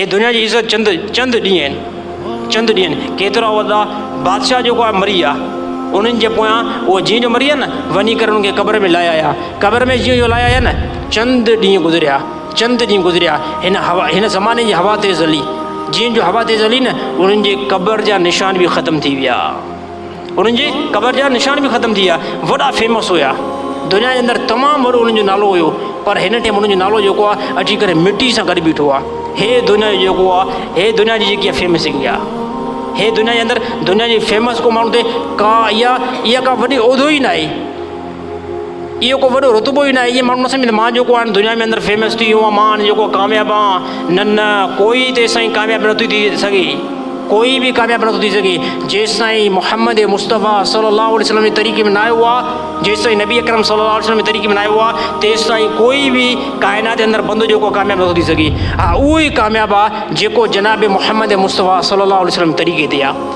हे दुनिया जी इज़त चंद चंद ॾींहं आहिनि, चंद ॾींहं आहिनि। केतिरा वॾा बादशाह जेको आहे मरी विया, उन्हनि जे पोयां उहो जीअं जो मरी विया न, वञी करे उन्हनि खे क़बर में लाया आया। क़बर में जीअं जो लाया आया न, चंद ॾींहं गुज़रिया, चंद ॾींहं गुज़रिया। हिन ज़माने जी हवा तेज़ हली, जीअं जो हवा तेज़ हली न, उन्हनि जे क़बर जा निशान बि ख़तमु थी विया, उन्हनि जे क़बर जा निशान बि ख़तमु थी विया। वॾा फेमस हुया, दुनिया जे अंदरि तमामु वॾो उन्हनि जो नालो हुयो, पर हिन टाइम उन्हनि जो नालो जेको आहे अची करे मिटी सां गॾु बीठो आहे। हे दुनिया जो जेको आहे, हे दुनिया जी जेकी आहे फेमसिंग आहे, हे दुनिया जे अंदरि दुनिया जी फेमस को माण्हू ते का इहा का वॾी उहिदो ई न आहे, इहो को वॾो रुतबो ई न आहे। इहे माण्हू न सम्झनि मां जेको आहे दुनिया में अंदरि फेमस थी वियो आहियां, मां जेको कामयाबु आहियां। न न, कोई तेसि ताईं कामयाबु नथी थी सघे, कोई बि कामयाबु नथो थी सघे जेसि ताईं मुहम्मद मुस्तफ़ा सल्लल्लाहु अलैहि वसल्लम जे तरीक़े में न आयो आहे, जेसि ताईं नबी अकरम सल्लल्लाहु अलैहि वसल्लम जे तरीक़े में न आयो आहे, तेसि ताईं कोई बि काइनात जे अंदरि बंदो जेको कामयाबु नथो थी सघे। हा, उहो ई कामयाबु आहे जेको जनाब मुहम्मद मुस्तफ़ा सल्लल्लाहु अलैहि वसल्लम तरीक़े ते आहे।